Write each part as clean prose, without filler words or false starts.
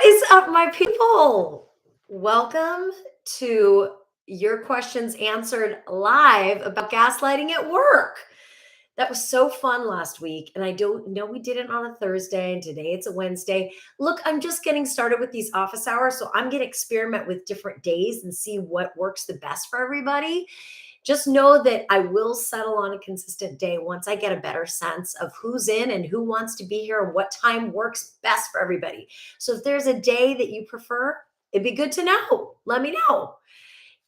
is up, my people? Welcome to Your Questions Answered Live about gaslighting at work. That was so fun last week. And I don't know we did it on a Thursday, and today it's a Wednesday. Look, I'm just getting started with these office hours. So I'm going to experiment with different days and see what works the best for everybody. Just know that I will settle on a consistent day once I get a better sense of who's in and who wants to be here and what time works best for everybody. So if there's a day that you prefer, it'd be good to know. Let me know.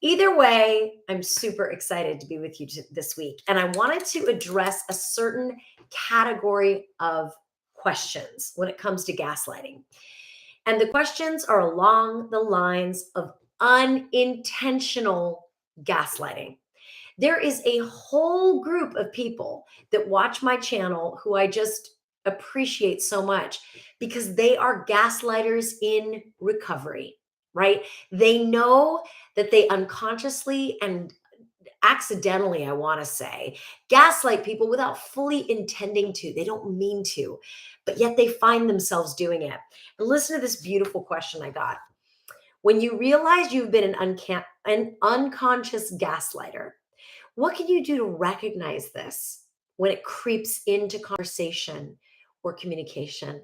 Either way, I'm super excited to be with you this week. And I wanted to address a certain category of questions when it comes to gaslighting. And the questions are along the lines of unintentional gaslighting. There is a whole group of people that watch my channel who I just appreciate so much because they are gaslighters in recovery, right? They know that they unconsciously and accidentally, I want to say, gaslight people without fully intending to. They don't mean to, but yet they find themselves doing it. And listen to this beautiful question I got. When you realize you've been an unconscious gaslighter, what can you do to recognize this when it creeps into conversation or communication?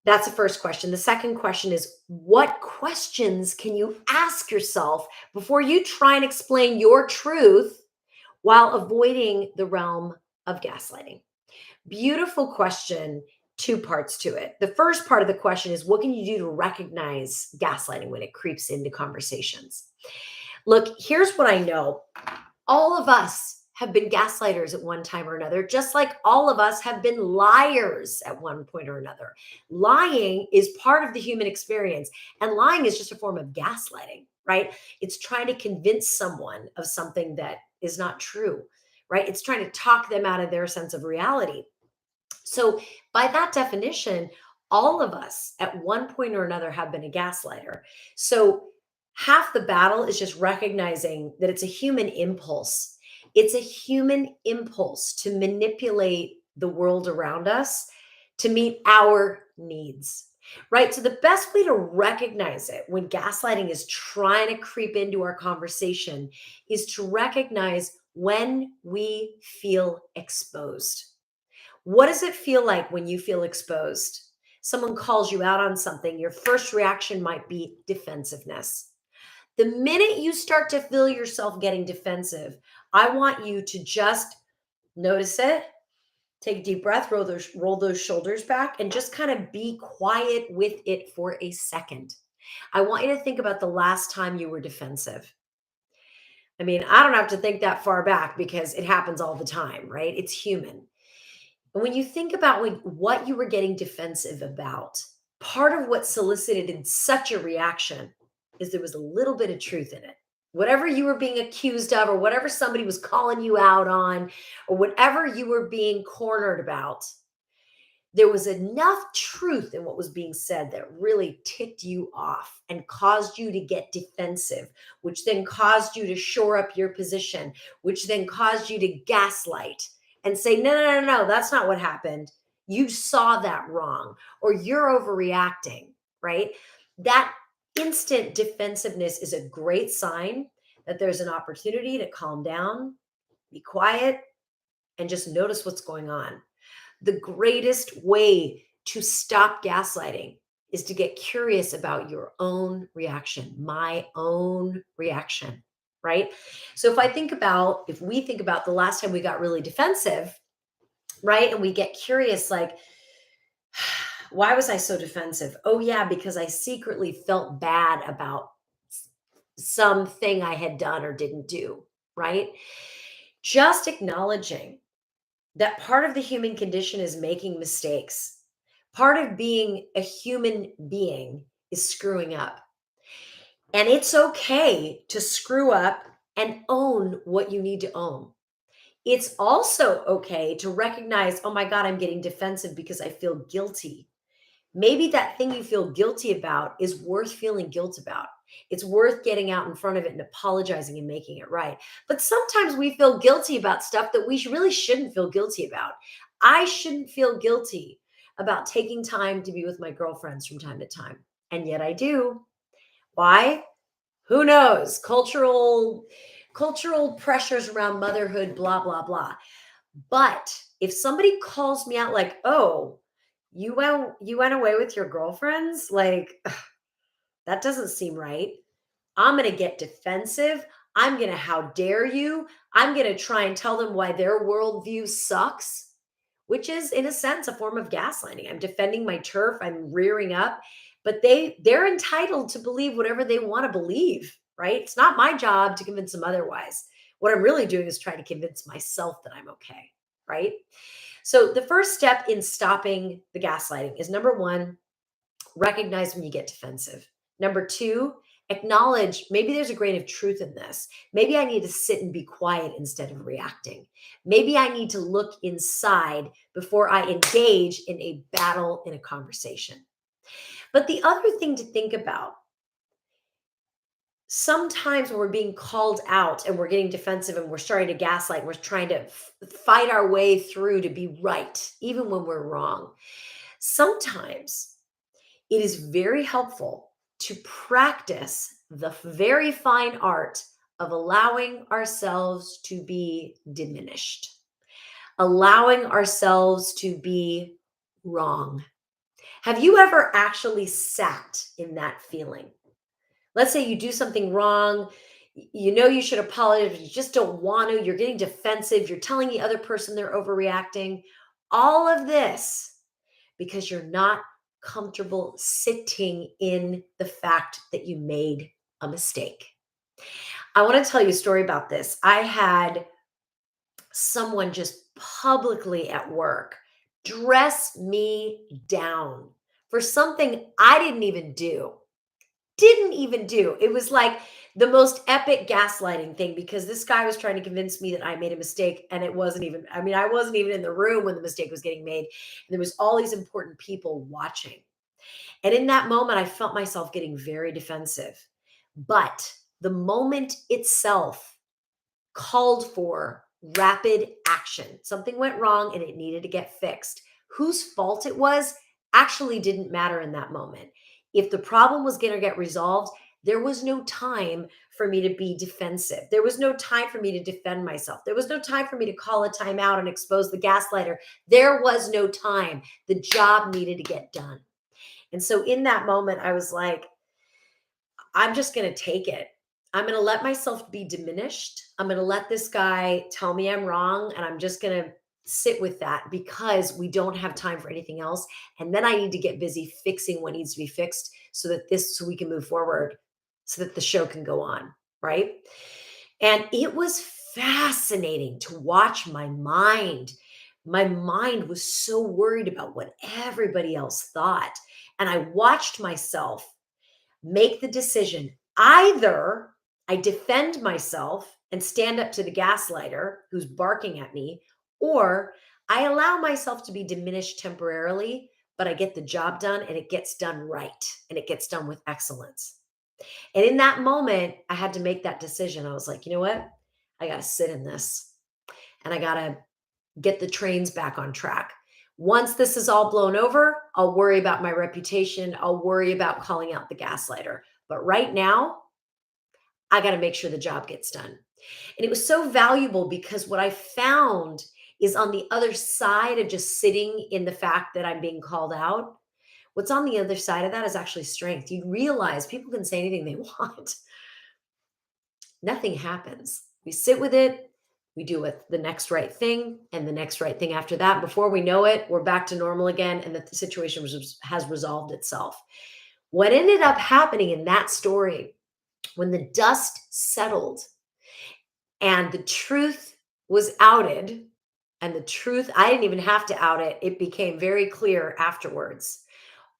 That's the first question. The second question is, what questions can you ask yourself before you try and explain your truth while avoiding the realm of gaslighting? Beautiful question, two parts to it. The first part of the question is, what can you do to recognize gaslighting when it creeps into conversations? Look, here's what I know. All of us have been gaslighters at one time or another, just like all of us have been liars at one point or another. Lying is part of the human experience, and lying is just a form of gaslighting, right? It's trying to convince someone of something that is not true, right? It's trying to talk them out of their sense of reality. So, by that definition, all of us at one point or another have been a gaslighter. So, half the battle is just recognizing that it's a human impulse. It's a human impulse to manipulate the world around us to meet our needs, right? So, the best way to recognize it when gaslighting is trying to creep into our conversation is to recognize when we feel exposed. What does it feel like when you feel exposed? Someone calls you out on something, your first reaction might be defensiveness. The minute you start to feel yourself getting defensive, I want you to just notice it, take a deep breath, roll those shoulders back, and just kind of be quiet with it for a second. I want you to think about the last time you were defensive. I mean, I don't have to think that far back because it happens all the time, right? It's human. And when you think about what you were getting defensive about, part of what solicited such a reaction is there was a little bit of truth in it. Whatever you were being accused of, or whatever somebody was calling you out on, or whatever you were being cornered about, there was enough truth in what was being said that really ticked you off and caused you to get defensive, which then caused you to shore up your position, which then caused you to gaslight and say, no, no, no, no, that's not what happened. You saw that wrong, or you're overreacting, right? That instant defensiveness is a great sign that there's an opportunity to calm down, be quiet, and just notice what's going on. The greatest way to stop gaslighting is to get curious about your own reaction, my own reaction, right? So if we think about the last time we got really defensive, right? And we get curious, like, why was I so defensive? Oh, yeah, because I secretly felt bad about something I had done or didn't do, right? Just acknowledging that part of the human condition is making mistakes. Part of being a human being is screwing up. And it's okay to screw up and own what you need to own. It's also okay to recognize, oh my God, I'm getting defensive because I feel guilty. Maybe that thing you feel guilty about is worth feeling guilt about. It's worth getting out in front of it and apologizing and making it right. But sometimes we feel guilty about stuff that we really shouldn't feel guilty about. I shouldn't feel guilty about taking time to be with my girlfriends from time to time. And yet I do. Why? Who knows? Cultural pressures around motherhood, blah, blah, blah. But if somebody calls me out like, "Oh, you went away with your girlfriends?" Like, that doesn't seem right. I'm going to get defensive. I'm going to, how dare you? I'm going to try and tell them why their worldview sucks, which is in a sense a form of gaslighting. I'm defending my turf. I'm rearing up, but they're entitled to believe whatever they want to believe, right? It's not my job to convince them otherwise. What I'm really doing is trying to convince myself that I'm okay, right? So the first step in stopping the gaslighting is number one, recognize when you get defensive. Number two, acknowledge maybe there's a grain of truth in this. Maybe I need to sit and be quiet instead of reacting. Maybe I need to look inside before I engage in a battle in a conversation. But the other thing to think about, sometimes when we're being called out and we're getting defensive and we're starting to gaslight, we're trying to fight our way through to be right, even when we're wrong. Sometimes it is very helpful to practice the very fine art of allowing ourselves to be diminished, allowing ourselves to be wrong. Have you ever actually sat in that feeling? Let's say you do something wrong. You know you should apologize, but you just don't want to. You're getting defensive. You're telling the other person they're overreacting. All of this because you're not comfortable sitting in the fact that you made a mistake. I want to tell you a story about this. I had someone just publicly at work dress me down for something I didn't even do. Didn't even do. It was like the most epic gaslighting thing because this guy was trying to convince me that I made a mistake and it wasn't even, I mean, I wasn't even in the room when the mistake was getting made. And there was all these important people watching. And in that moment, I felt myself getting very defensive. But the moment itself called for rapid action. Something went wrong and it needed to get fixed. Whose fault it was actually didn't matter in that moment. If the problem was going to get resolved, there was no time for me to be defensive. There was no time for me to defend myself. There was no time for me to call a timeout and expose the gaslighter. There was no time. The job needed to get done. And so in that moment, I was like, I'm just going to take it. I'm going to let myself be diminished. I'm going to let this guy tell me I'm wrong. And I'm just going to sit with that because we don't have time for anything else. And then I need to get busy fixing what needs to be fixed so we can move forward, so that the show can go on. Right. And it was fascinating to watch my mind. My mind was so worried about what everybody else thought. And I watched myself make the decision. Either I defend myself and stand up to the gaslighter who's barking at me, or I allow myself to be diminished temporarily, but I get the job done and it gets done right and it gets done with excellence. And in that moment, I had to make that decision. I was like, you know what? I got to sit in this and I got to get the trains back on track. Once this is all blown over, I'll worry about my reputation. I'll worry about calling out the gaslighter. But right now, I got to make sure the job gets done. And it was so valuable because what I found is on the other side of just sitting in the fact that I'm being called out, what's on the other side of that is actually strength. You realize people can say anything they want. Nothing happens. We sit with it. We do it the next right thing and the next right thing after that. Before we know it, we're back to normal again and the situation has resolved itself. What ended up happening in that story, when the dust settled and the truth was outed, and the truth, I didn't even have to out it, it became very clear afterwards.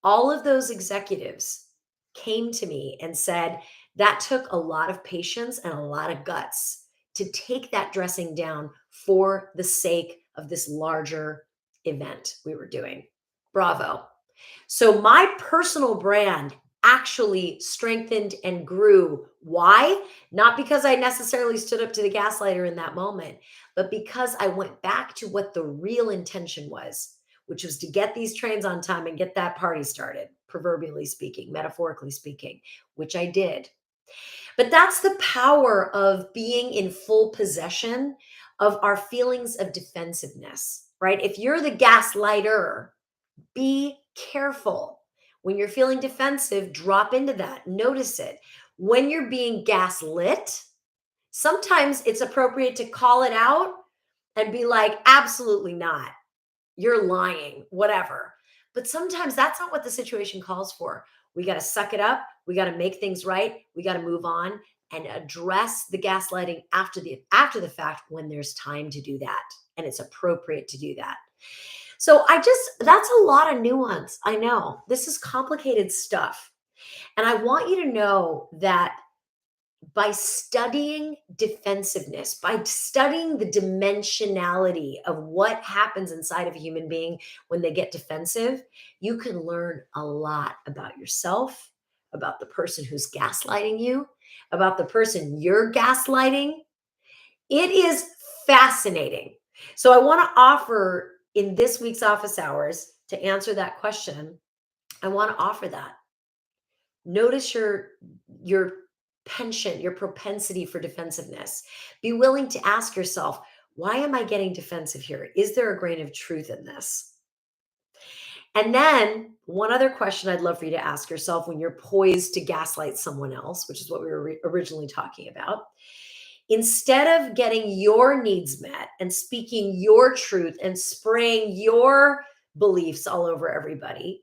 All of those executives came to me and said, that took a lot of patience and a lot of guts to take that dressing down for the sake of this larger event we were doing. Bravo. So my personal brand actually strengthened and grew. Why? Not because I necessarily stood up to the gaslighter in that moment, but because I went back to what the real intention was, which was to get these trains on time and get that party started, proverbially speaking, metaphorically speaking, which I did. But that's the power of being in full possession of our feelings of defensiveness, right? If you're the gaslighter, be careful. When you're feeling defensive, drop into that, notice it. When you're being gaslit, sometimes it's appropriate to call it out and be like, absolutely not. You're lying, whatever. But sometimes that's not what the situation calls for. We got to suck it up. We got to make things right. We got to move on and address the gaslighting after the fact when there's time to do that and it's appropriate to do that. So that's a lot of nuance. I know this is complicated stuff. And I want you to know that by studying defensiveness, by studying the dimensionality of what happens inside of a human being when they get defensive, you can learn a lot about yourself, about the person who's gaslighting you, about the person you're gaslighting. It is fascinating. So I want to offer in this week's office hours to answer that question. I want to offer that. Notice your penchant, your propensity for defensiveness. Be willing to ask yourself, why am I getting defensive here? Is there a grain of truth in this? And then one other question I'd love for you to ask yourself when you're poised to gaslight someone else, which is what we were originally talking about. Instead of getting your needs met and speaking your truth and spraying your beliefs all over everybody,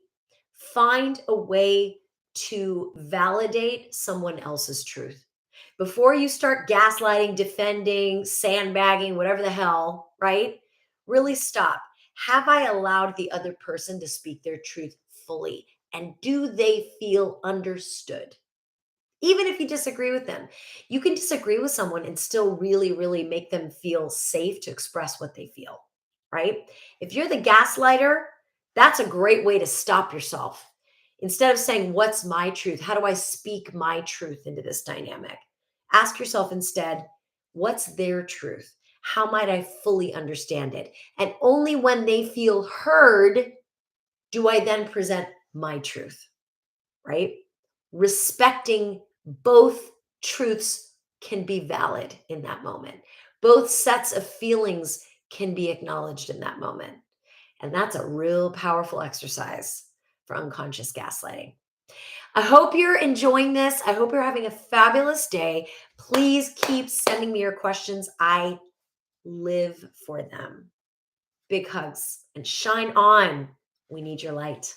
find a way to validate someone else's truth. Before you start gaslighting, defending, sandbagging, whatever the hell, right? Really stop. Have I allowed the other person to speak their truth fully? And do they feel understood? Even if you disagree with them, you can disagree with someone and still really, really make them feel safe to express what they feel, right? If you're the gaslighter, that's a great way to stop yourself. Instead of saying, what's my truth? How do I speak my truth into this dynamic? Ask yourself instead, what's their truth? How might I fully understand it? And only when they feel heard do I then present my truth, right? Respecting both truths can be valid in that moment. Both sets of feelings can be acknowledged in that moment. And that's a real powerful exercise for unconscious gaslighting. I hope you're enjoying this. I hope you're having a fabulous day. Please keep sending me your questions. I live for them. Big hugs and shine on. We need your light.